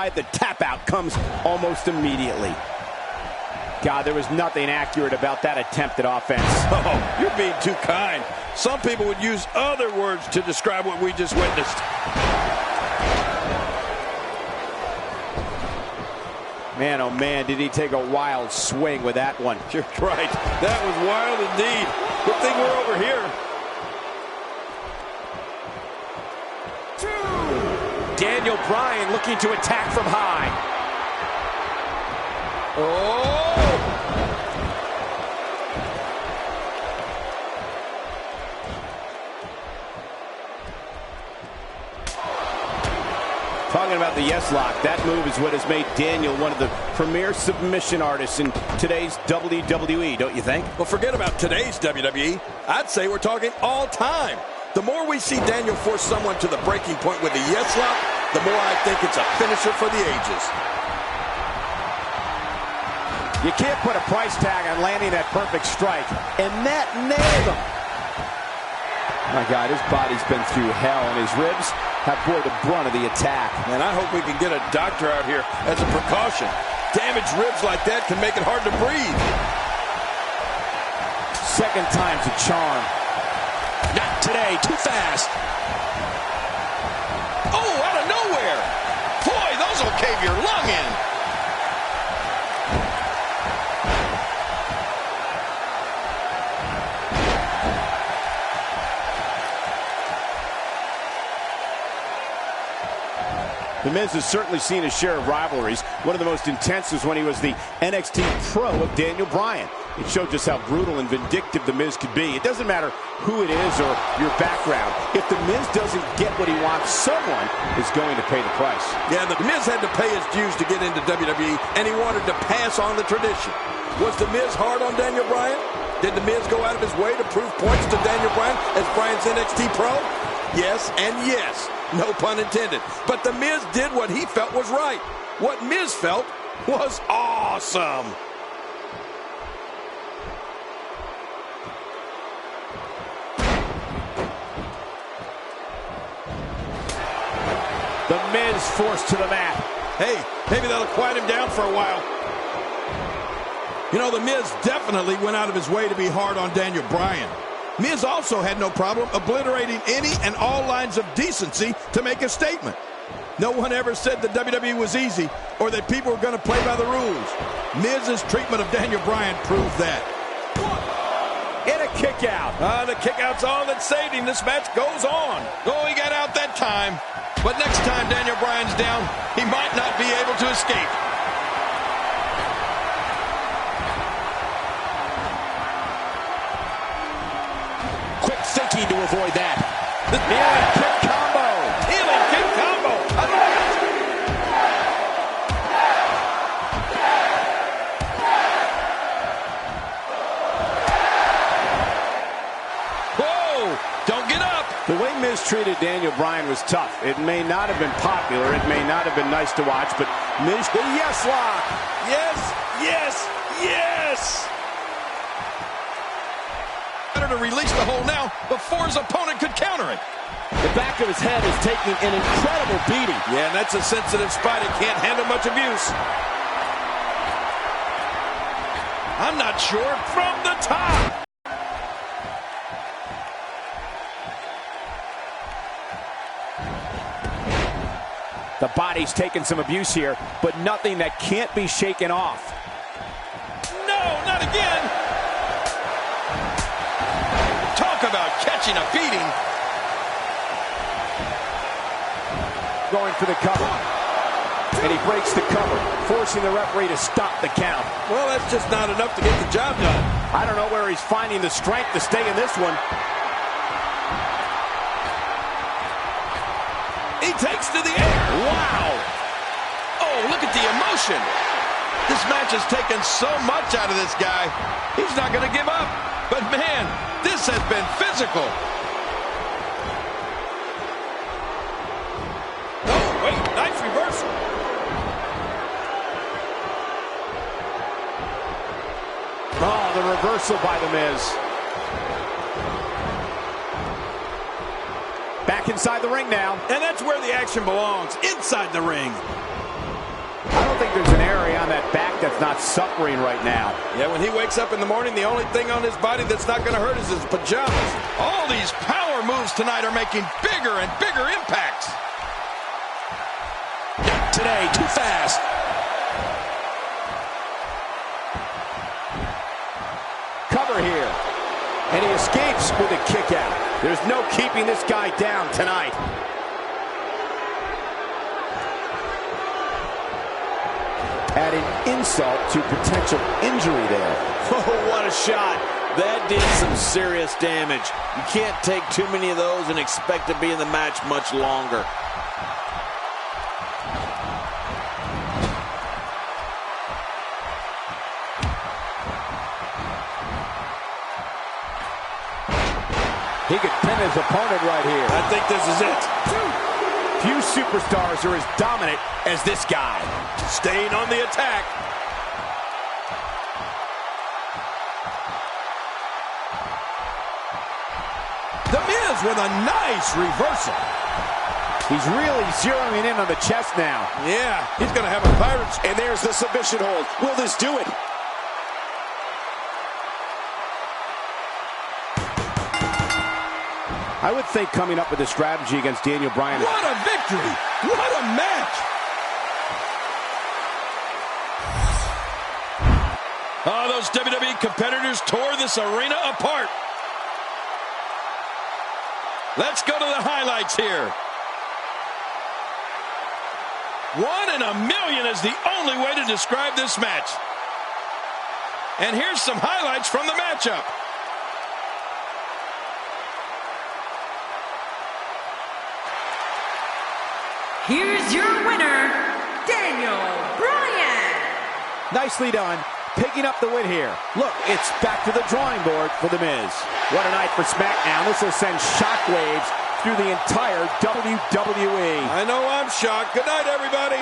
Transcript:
The tap out comes almost immediately. God, there was nothing accurate about that attempted offense. Oh, you're being too kind. Some people would use other words to describe what we just witnessed. Man, oh man, did he take a wild swing with that one. You're right. That was wild indeed. Good thing we're over here. Daniel Bryan looking to attack from high. Oh! Talking about the yes lock, that move is what has made Daniel one of the premier submission artists in today's WWE, don't you think? Well, forget about today's WWE. I'd say we're talking all time. The more we see Daniel force someone to the breaking point with a yes lock, the more I think it's a finisher for the ages. You can't put a price tag on landing that perfect strike, and that nailed him. My God, his body's been through hell, and his ribs have bore the brunt of the attack. And I hope we can get a doctor out here as a precaution. Damaged ribs like that can make it hard to breathe. Second time's a charm. Not today, too fast. Oh, out of nowhere. Boy, those will cave your lung in. The Miz has certainly seen his share of rivalries. One of the most intense was when he was the NXT Pro of Daniel Bryan. It showed just how brutal and vindictive The Miz could be. It doesn't matter who it is or your background. If The Miz doesn't get what he wants, someone is going to pay the price. Yeah, The Miz had to pay his dues to get into WWE, and he wanted to pass on the tradition. Was The Miz hard on Daniel Bryan? Did The Miz go out of his way to prove points to Daniel Bryan as Bryan's NXT Pro? Yes and yes. No pun intended. But The Miz did what he felt was right. What Miz felt was awesome. The Miz forced to the mat. Hey, maybe that'll quiet him down for a while. You know, The Miz definitely went out of his way to be hard on Daniel Bryan. Miz also had no problem obliterating any and all lines of decency to make a statement. No one ever said that WWE was easy or that people were going to play by the rules. Miz's treatment of Daniel Bryan proved that. And a kick out. The kick out's all that saved him. This match goes on. Oh, he got out that time. But next time Daniel Bryan's down, he might not be able to escape. To avoid that. The healing kick combo. Healing kick combo. I love it. Whoa! Don't get up. The way Miz treated Daniel Bryan was tough. It may not have been popular. It may not have been nice to watch, but Miz, the yes lock. Yes, yes, yes. To release the hold now before his opponent could counter it. The back of his head is taking an incredible beating. Yeah, and that's a sensitive spot. It can't handle much abuse. I'm not sure. From the top. The body's taking some abuse here, but nothing that can't be shaken off. No, not again. About catching a beating. Going for the cover. And he breaks the cover, forcing the referee to stop the count. Well, that's just not enough to get the job done. I don't know where he's finding the strength to stay in this one. He takes to the air. Wow. Oh, look at the emotion. This match has taken so much out of this guy. He's not going to give up. But man, this has been physical. Oh, wait, nice reversal. Oh, the reversal by The Miz. Back inside the ring now. And that's where the action belongs, inside the ring. that's not suffering right now. Yeah, when he wakes up in the morning, the only thing on his body that's not going to hurt is his pajamas. All these power moves tonight are making bigger and bigger impacts. Not today, too fast. Cover here. And he escapes with a kick out. There's no keeping this guy down tonight. Adding insult to potential injury there. Oh, what a shot. That did some serious damage. You can't take too many of those and expect to be in the match much longer. He could pin his opponent right here. I think this is it. Few superstars are as dominant as this guy. Staying on the attack. The Miz with a nice reversal. He's really zeroing in on the chest now. Yeah, he's going to have a Pirates. And there's the submission hold. Will this do it? I would think coming up with a strategy against Daniel Bryan. What a victory! What a match! Oh, those WWE competitors tore this arena apart. Let's go to the highlights here. 1 in a million is the only way to describe this match. And here's some highlights from the matchup. Here's your winner, Daniel Bryan. Nicely done, picking up the win here. Look, it's back to the drawing board for The Miz. What a night for SmackDown. This will send shockwaves through the entire WWE. I know I'm shocked. Good night, everybody.